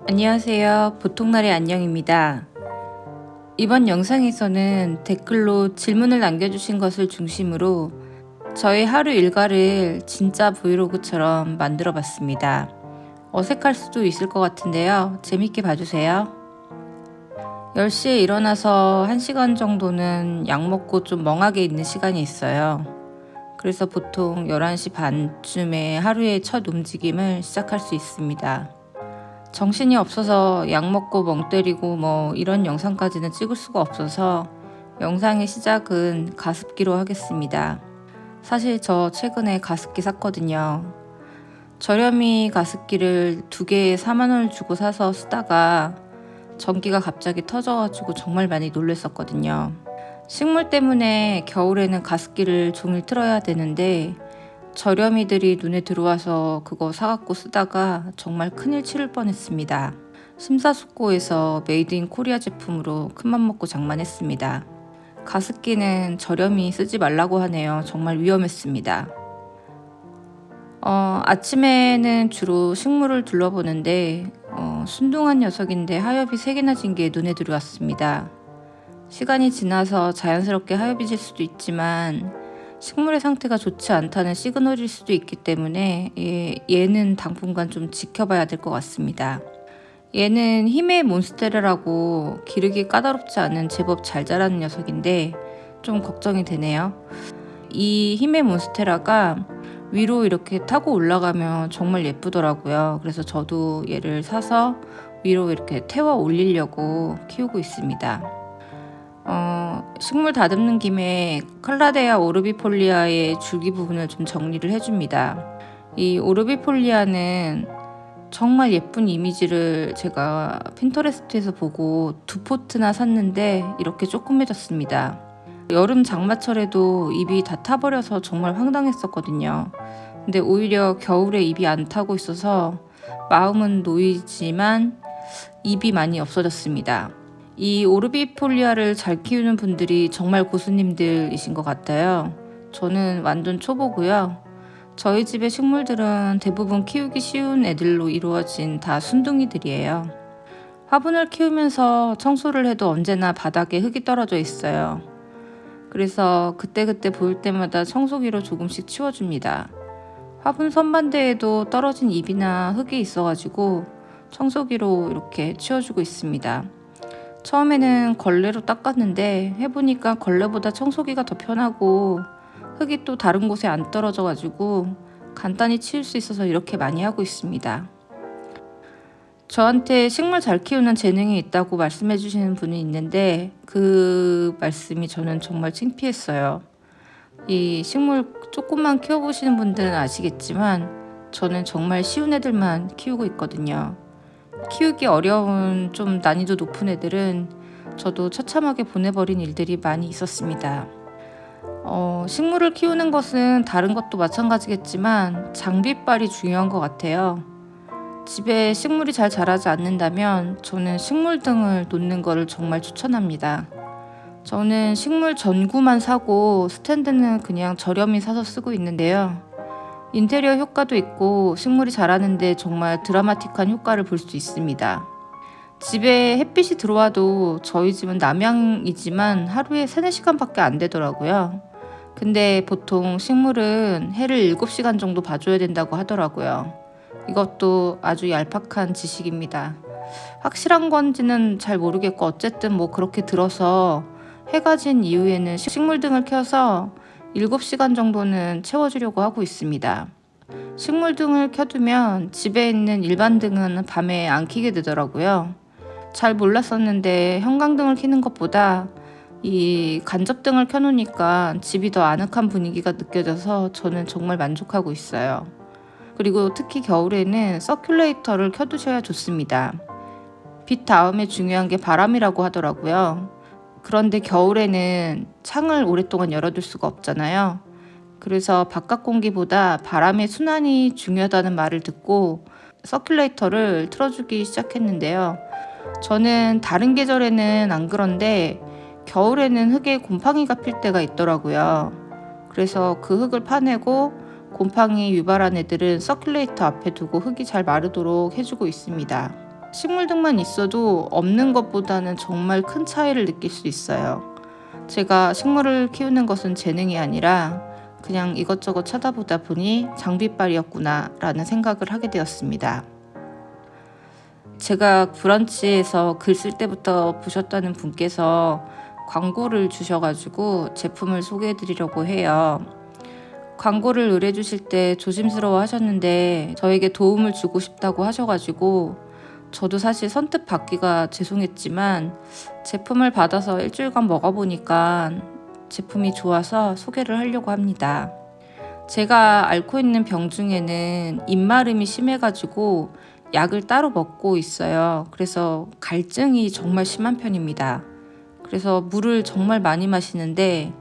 안녕하세요. 보통날의 안녕입니다. 이번 영상에서는 댓글로 질문을 남겨주신 것을 중심으로 저의 하루 일과를 진짜 브이로그처럼 만들어 봤습니다. 어색할 수도 있을 것 같은데요. 재밌게 봐주세요. 10시에 일어나서 1시간 정도는 약 먹고 좀 멍하게 있는 시간이 있어요. 그래서 보통 11시 반쯤에 하루의 첫 움직임을 시작할 수 있습니다. 정신이 없어서 약 먹고 멍 때리고 이런 영상까지는 찍을 수가 없어서 영상의 시작은 가습기로 하겠습니다. 사실 저 최근에 가습기 샀거든요. 저렴이 가습기를 2개에 4만 원을 주고 사서 쓰다가 전기가 갑자기 터져가지고 정말 많이 놀랐었거든요. 식물 때문에 겨울에는 가습기를 종일 틀어야 되는데 저렴이들이 눈에 들어와서 그거 사갖고 쓰다가 정말 큰일 치를 뻔했습니다. 심사숙고해서 메이드 인 코리아 제품으로 큰맘 먹고 장만했습니다. 가습기는 저렴이 쓰지 말라고 하네요. 정말 위험했습니다. 아침에는 주로 식물을 둘러보는데 순둥한 녀석인데 하엽이 3개나 진 게 눈에 들어왔습니다. 시간이 지나서 자연스럽게 하엽이 질 수도 있지만 식물의 상태가 좋지 않다는 시그널일 수도 있기 때문에 얘는 당분간 좀 지켜봐야 될 것 같습니다. 얘는 힘의 몬스테라라고 기르기 까다롭지 않은 제법 잘 자라는 녀석인데 좀 걱정이 되네요. 이 힘의 몬스테라가 위로 이렇게 타고 올라가면 정말 예쁘더라고요. 그래서 저도 얘를 사서 위로 이렇게 태워 올리려고 키우고 있습니다. 식물 다듬는 김에 칼라데아 오르비폴리아의 줄기 부분을 좀 정리를 해줍니다. 이 오르비폴리아는 정말 예쁜 이미지를 제가 핀터레스트에서 보고 2포트나 샀는데 이렇게 조그매졌습니다. 여름 장마철에도 잎이 다 타버려서 정말 황당했었거든요. 근데 오히려 겨울에 잎이 안 타고 있어서 마음은 놓이지만 잎이 많이 없어졌습니다. 이 오르비폴리아를 잘 키우는 분들이 정말 고수님들이신 것 같아요. 저는 완전 초보고요. 저희 집의 식물들은 대부분 키우기 쉬운 애들로 이루어진 다 순둥이들이에요. 화분을 키우면서 청소를 해도 언제나 바닥에 흙이 떨어져 있어요. 그래서 그때그때 보일 때마다 청소기로 조금씩 치워줍니다. 화분 선반대에도 떨어진 잎이나 흙이 있어가지고 청소기로 이렇게 치워주고 있습니다. 처음에는 걸레로 닦았는데 해보니까 걸레보다 청소기가 더 편하고 흙이 또 다른 곳에 안 떨어져가지고 간단히 치울 수 있어서 이렇게 많이 하고 있습니다. 저한테 식물 잘 키우는 재능이 있다고 말씀해 주시는 분이 있는데 그 말씀이 저는 정말 창피했어요. 이 식물 조금만 키워보시는 분들은 아시겠지만 저는 정말 쉬운 애들만 키우고 있거든요. 키우기 어려운 좀 난이도 높은 애들은 저도 처참하게 보내버린 일들이 많이 있었습니다. 식물을 키우는 것은 다른 것도 마찬가지겠지만 장비빨이 중요한 것 같아요. 집에 식물이 잘 자라지 않는다면 저는 식물등을 놓는 것을 정말 추천합니다. 저는 식물 전구만 사고 스탠드는 그냥 저렴히 사서 쓰고 있는데요. 인테리어 효과도 있고 식물이 자라는데 정말 드라마틱한 효과를 볼 수 있습니다. 집에 햇빛이 들어와도 저희 집은 남향이지만 하루에 3-4시간밖에 안 되더라고요. 근데 보통 식물은 해를 7시간 정도 봐줘야 된다고 하더라고요. 이것도 아주 얄팍한 지식입니다. 확실한 건지는 잘 모르겠고 어쨌든 그렇게 들어서 해가 진 이후에는 식물 등을 켜서 7시간 정도는 채워주려고 하고 있습니다. 식물 등을 켜두면 집에 있는 일반 등은 밤에 안 켜게 되더라고요. 잘 몰랐었는데 형광등을 켜는 것보다 이 간접등을 켜놓으니까 집이 더 아늑한 분위기가 느껴져서 저는 정말 만족하고 있어요. 그리고 특히 겨울에는 서큘레이터를 켜두셔야 좋습니다. 빛 다음에 중요한 게 바람이라고 하더라고요. 그런데 겨울에는 창을 오랫동안 열어둘 수가 없잖아요. 그래서 바깥 공기보다 바람의 순환이 중요하다는 말을 듣고 서큘레이터를 틀어주기 시작했는데요. 저는 다른 계절에는 안 그런데 겨울에는 흙에 곰팡이가 필 때가 있더라고요. 그래서 그 흙을 파내고 곰팡이 유발한 애들은 서큘레이터 앞에 두고 흙이 잘 마르도록 해주고 있습니다. 식물등만 있어도 없는 것보다는 정말 큰 차이를 느낄 수 있어요. 제가 식물을 키우는 것은 재능이 아니라 그냥 이것저것 찾아보다 보니 장비빨이었구나 라는 생각을 하게 되었습니다. 제가 브런치에서 글 쓸 때부터 보셨다는 분께서 광고를 주셔가지고 제품을 소개해 드리려고 해요. 광고를 의뢰 주실 때 조심스러워 하셨는데 저에게 도움을 주고 싶다고 하셔가지고 저도 사실 선뜻 받기가 죄송했지만 제품을 받아서 일주일간 먹어보니까 제품이 좋아서 소개를 하려고 합니다. 제가 앓고 있는 병 중에는 입마름이 심해가지고 약을 따로 먹고 있어요. 그래서 갈증이 정말 심한 편입니다. 그래서 물을 정말 많이 마시는데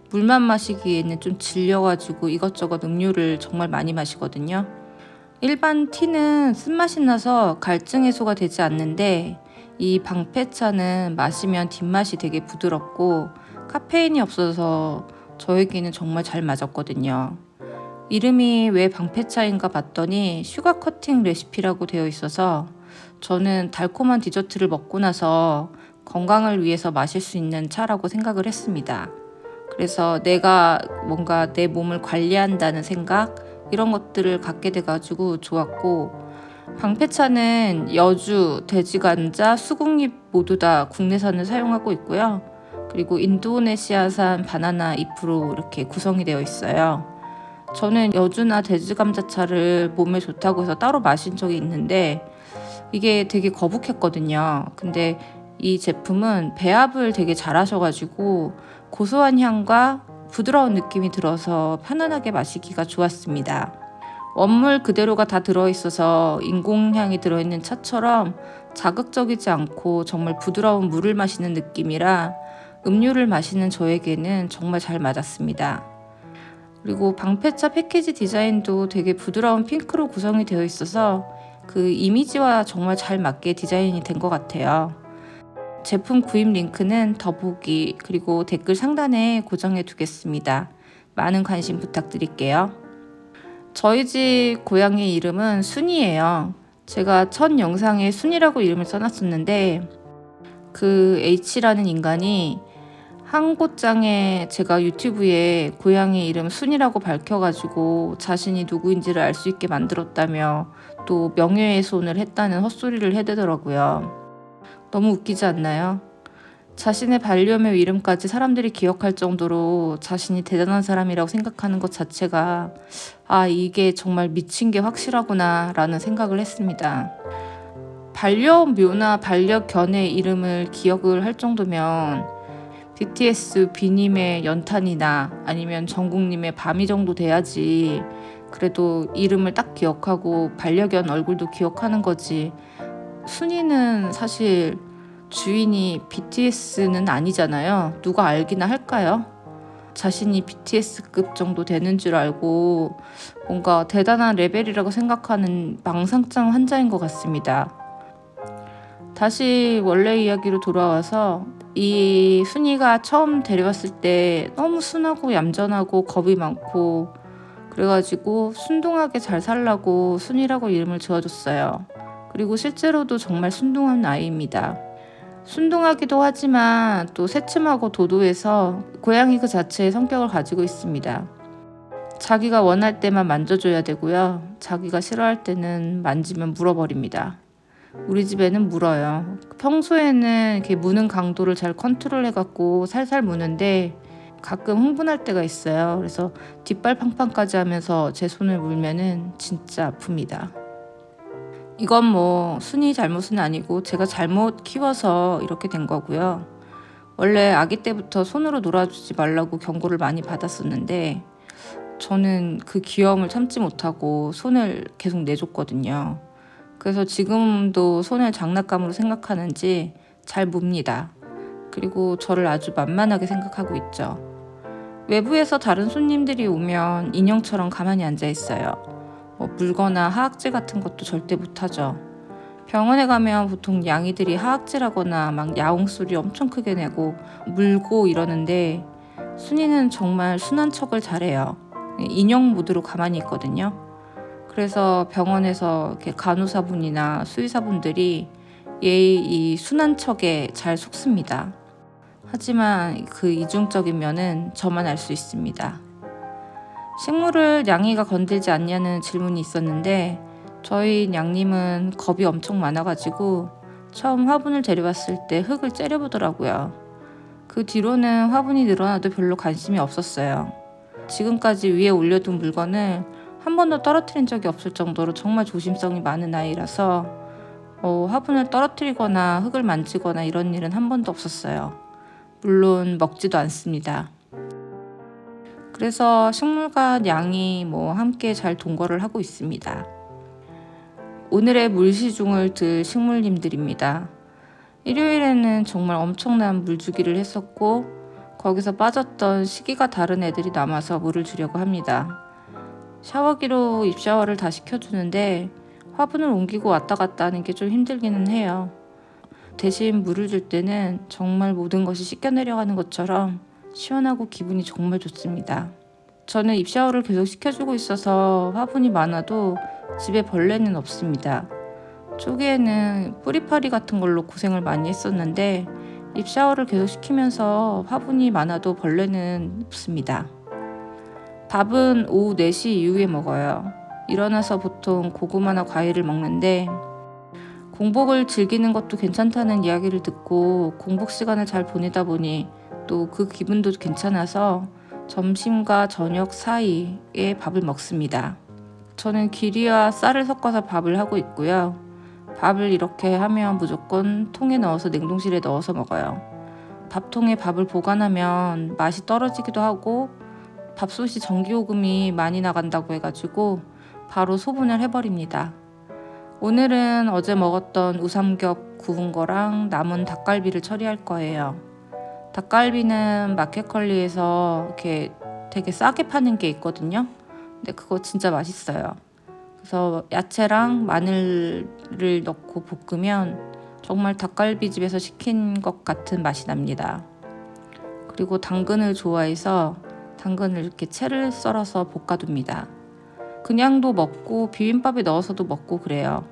물만 마시기에는 좀 질려가지고 이것저것 음료를 정말 많이 마시거든요. 일반 티는 쓴맛이 나서 갈증 해소가 되지 않는데 이 방패차는 마시면 뒷맛이 되게 부드럽고 카페인이 없어서 저에게는 정말 잘 맞았거든요. 이름이 왜 방패차인가 봤더니 슈가 커팅 레시피라고 되어 있어서 저는 달콤한 디저트를 먹고 나서 건강을 위해서 마실 수 있는 차라고 생각을 했습니다. 그래서 내가 뭔가 내 몸을 관리한다는 생각 이런 것들을 갖게 돼가지고 좋았고, 방패차는 여주, 돼지감자, 수국잎 모두 다 국내산을 사용하고 있고요. 그리고 인도네시아산 바나나 잎으로 이렇게 구성이 되어 있어요. 저는 여주나 돼지감자차를 몸에 좋다고 해서 따로 마신 적이 있는데 이게 되게 거북했거든요. 근데 이 제품은 배합을 되게 잘 하셔가지고 고소한 향과 부드러운 느낌이 들어서 편안하게 마시기가 좋았습니다. 원물 그대로가 다 들어있어서 인공향이 들어있는 차처럼 자극적이지 않고 정말 부드러운 물을 마시는 느낌이라 음료를 마시는 저에게는 정말 잘 맞았습니다. 그리고 방패차 패키지 디자인도 되게 부드러운 핑크로 구성이 되어 있어서 그 이미지와 정말 잘 맞게 디자인이 된 것 같아요. 제품 구입 링크는 더보기 그리고 댓글 상단에 고정해 두겠습니다. 많은 관심 부탁드릴게요. 저희 집 고양이 이름은 순이에요. 제가 첫 영상에 순이라고 이름을 써놨었는데 그 H라는 인간이 한 곳장에 제가 유튜브에 고양이 이름 순이라고 밝혀가지고 자신이 누구인지를 알 수 있게 만들었다며 또 명예훼손을 했다는 헛소리를 해대더라고요. 너무 웃기지 않나요? 자신의 반려묘 이름까지 사람들이 기억할 정도로 자신이 대단한 사람이라고 생각하는 것 자체가 이게 정말 미친 게 확실하구나 라는 생각을 했습니다. 반려묘나 반려견의 이름을 기억을 할 정도면 BTS 비님의 연탄이나 아니면 정국님의 밤이 정도 돼야지 그래도 이름을 딱 기억하고 반려견 얼굴도 기억하는 거지. 순이는 사실 주인이 BTS는 아니잖아요. 누가 알기나 할까요? 자신이 BTS급 정도 되는 줄 알고 뭔가 대단한 레벨이라고 생각하는 망상증 환자인 것 같습니다. 다시 원래 이야기로 돌아와서 이 순이가 처음 데려왔을 때 너무 순하고 얌전하고 겁이 많고 그래가지고 순둥하게 잘 살라고 순이라고 이름을 지어줬어요. 그리고 실제로도 정말 순둥한 아이입니다. 순둥하기도 하지만 또 새침하고 도도해서 고양이 그 자체의 성격을 가지고 있습니다. 자기가 원할 때만 만져줘야 되고요. 자기가 싫어할 때는 만지면 물어버립니다. 우리 집에는 물어요. 평소에는 이렇게 무는 강도를 잘 컨트롤해갖고 살살 무는데 가끔 흥분할 때가 있어요. 그래서 뒷발 팡팡까지 하면서 제 손을 물면은 진짜 아픕니다. 이건 뭐 순이 잘못은 아니고 제가 잘못 키워서 이렇게 된 거고요. 원래 아기 때부터 손으로 놀아주지 말라고 경고를 많이 받았었는데 저는 그 귀여움을 참지 못하고 손을 계속 내줬거든요. 그래서 지금도 손을 장난감으로 생각하는지 잘 뭅니다. 그리고 저를 아주 만만하게 생각하고 있죠. 외부에서 다른 손님들이 오면 인형처럼 가만히 앉아 있어요. 물거나 하악질 같은 것도 절대 못하죠. 병원에 가면 보통 양이들이 하악질하거나 막 야옹 소리 엄청 크게 내고 물고 이러는데 순이는 정말 순한 척을 잘해요. 인형 모드로 가만히 있거든요. 그래서 병원에서 이렇게 간호사분이나 수의사분들이 얘의 이 순한 척에 잘 속습니다. 하지만 그 이중적인 면은 저만 알 수 있습니다. 식물을 냥이가 건들지 않냐는 질문이 있었는데 저희 냥님은 겁이 엄청 많아가지고 처음 화분을 데려왔을 때 흙을 째려보더라고요. 그 뒤로는 화분이 늘어나도 별로 관심이 없었어요. 지금까지 위에 올려둔 물건을 한 번도 떨어뜨린 적이 없을 정도로 정말 조심성이 많은 아이라서 화분을 떨어뜨리거나 흙을 만지거나 이런 일은 한 번도 없었어요. 물론 먹지도 않습니다. 그래서 식물과 냥이 함께 잘 동거를 하고 있습니다. 오늘의 물시중을 들 식물님들입니다. 일요일에는 정말 엄청난 물주기를 했었고 거기서 빠졌던 시기가 다른 애들이 남아서 물을 주려고 합니다. 샤워기로 입샤워를 다시 켜주는데 화분을 옮기고 왔다 갔다 하는 게 좀 힘들기는 해요. 대신 물을 줄 때는 정말 모든 것이 씻겨 내려가는 것처럼 시원하고 기분이 정말 좋습니다. 저는 입샤워를 계속 시켜주고 있어서 화분이 많아도 집에 벌레는 없습니다. 초기에는 뿌리파리 같은 걸로 고생을 많이 했었는데 입샤워를 계속 시키면서 화분이 많아도 벌레는 없습니다. 밥은 오후 4시 이후에 먹어요. 일어나서 보통 고구마나 과일을 먹는데 공복을 즐기는 것도 괜찮다는 이야기를 듣고 공복 시간을 잘 보내다 보니 또 그 기분도 괜찮아서 점심과 저녁 사이에 밥을 먹습니다. 저는 귀리와 쌀을 섞어서 밥을 하고 있고요. 밥을 이렇게 하면 무조건 통에 넣어서 냉동실에 넣어서 먹어요. 밥통에 밥을 보관하면 맛이 떨어지기도 하고 밥솥이 전기요금이 많이 나간다고 해가지고 바로 소분을 해버립니다. 오늘은 어제 먹었던 우삼겹 구운 거랑 남은 닭갈비를 처리할 거예요. 닭갈비는 마켓컬리에서 이렇게 되게 싸게 파는 게 있거든요. 근데 그거 진짜 맛있어요. 그래서 야채랑 마늘을 넣고 볶으면 정말 닭갈비집에서 시킨 것 같은 맛이 납니다. 그리고 당근을 좋아해서 당근을 이렇게 채를 썰어서 볶아둡니다. 그냥도 먹고 비빔밥에 넣어서도 먹고 그래요.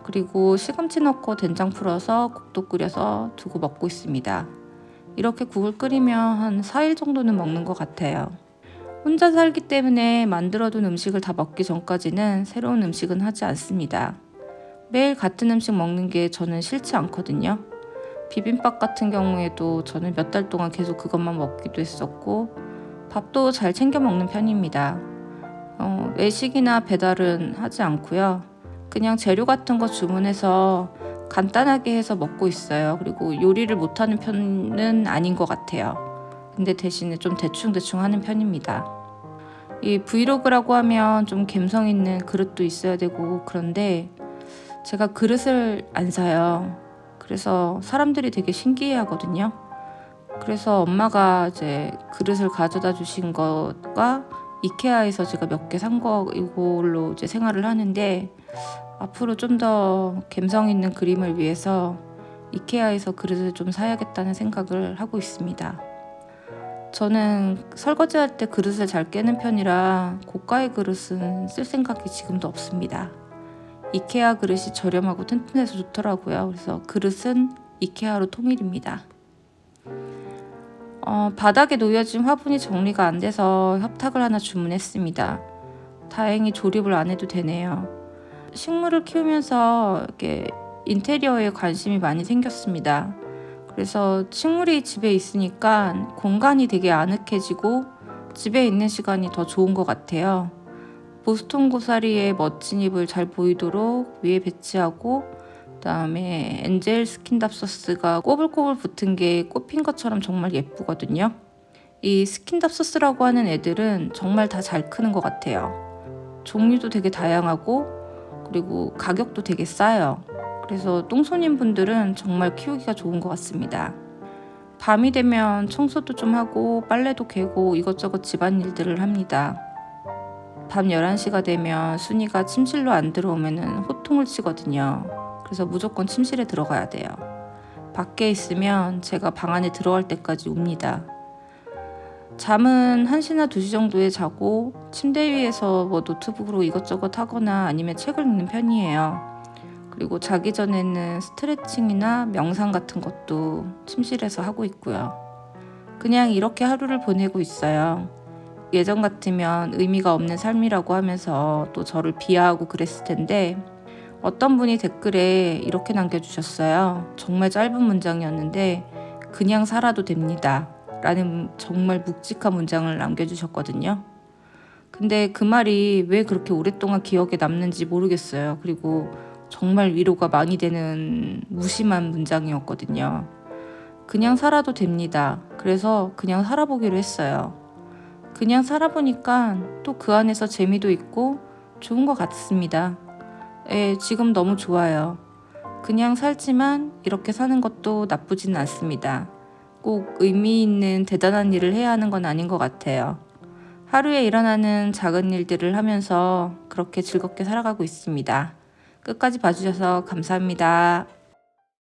그리고 시금치 넣고 된장 풀어서 국도 끓여서 두고 먹고 있습니다. 이렇게 국을 끓이면 한 4일 정도는 먹는 것 같아요. 혼자 살기 때문에 만들어둔 음식을 다 먹기 전까지는 새로운 음식은 하지 않습니다. 매일 같은 음식 먹는 게 저는 싫지 않거든요. 비빔밥 같은 경우에도 저는 몇 달 동안 계속 그것만 먹기도 했었고 밥도 잘 챙겨 먹는 편입니다. 외식이나 배달은 하지 않고요. 그냥 재료 같은 거 주문해서 간단하게 해서 먹고 있어요. 그리고 요리를 못하는 편은 아닌 것 같아요. 근데 대신에 좀 대충 하는 편입니다. 이 브이로그라고 하면 좀 감성 있는 그릇도 있어야 되고 그런데 제가 그릇을 안 사요. 그래서 사람들이 되게 신기해 하거든요. 그래서 엄마가 이제 그릇을 가져다 주신 것과 이케아에서 제가 몇 개 산 거 이걸로 이제 생활을 하는데 앞으로 좀 더 감성 있는 그림을 위해서 이케아에서 그릇을 좀 사야겠다는 생각을 하고 있습니다. 저는 설거지할 때 그릇을 잘 깨는 편이라 고가의 그릇은 쓸 생각이 지금도 없습니다. 이케아 그릇이 저렴하고 튼튼해서 좋더라고요. 그래서 그릇은 이케아로 통일입니다. 바닥에 놓여진 화분이 정리가 안 돼서 협탁을 하나 주문했습니다. 다행히 조립을 안 해도 되네요. 식물을 키우면서 이렇게 인테리어에 관심이 많이 생겼습니다. 그래서 식물이 집에 있으니까 공간이 되게 아늑해지고 집에 있는 시간이 더 좋은 것 같아요. 보스턴 고사리의 멋진 잎을 잘 보이도록 위에 배치하고 그다음에 엔젤 스킨답소스가 꼬불꼬불 붙은 게 꽃핀 것처럼 정말 예쁘거든요. 이 스킨답소스라고 하는 애들은 정말 다 잘 크는 것 같아요. 종류도 되게 다양하고 그리고 가격도 되게 싸요. 그래서 똥손인 분들은 정말 키우기가 좋은 것 같습니다. 밤이 되면 청소도 좀 하고 빨래도 개고 이것저것 집안일들을 합니다. 밤 11시가 되면 순이가 침실로 안 들어오면 호통을 치거든요. 그래서 무조건 침실에 들어가야 돼요. 밖에 있으면 제가 방 안에 들어갈 때까지 웁니다. 잠은 1시나 2시 정도에 자고 침대 위에서 노트북으로 이것저것 하거나 아니면 책을 읽는 편이에요. 그리고 자기 전에는 스트레칭이나 명상 같은 것도 침실에서 하고 있고요. 그냥 이렇게 하루를 보내고 있어요. 예전 같으면 의미가 없는 삶이라고 하면서 또 저를 비하하고 그랬을 텐데 어떤 분이 댓글에 이렇게 남겨주셨어요. 정말 짧은 문장이었는데 그냥 살아도 됩니다. 라는 정말 묵직한 문장을 남겨주셨거든요. 근데 그 말이 왜 그렇게 오랫동안 기억에 남는지 모르겠어요. 그리고 정말 위로가 많이 되는 무심한 문장이었거든요. 그냥 살아도 됩니다. 그래서 그냥 살아보기로 했어요. 그냥 살아보니까 또 그 안에서 재미도 있고 좋은 것 같습니다. 예, 지금 너무 좋아요. 그냥 살지만 이렇게 사는 것도 나쁘진 않습니다. 꼭 의미 있는 대단한 일을 해야 하는 건 아닌 것 같아요. 하루에 일어나는 작은 일들을 하면서 그렇게 즐겁게 살아가고 있습니다. 끝까지 봐주셔서 감사합니다.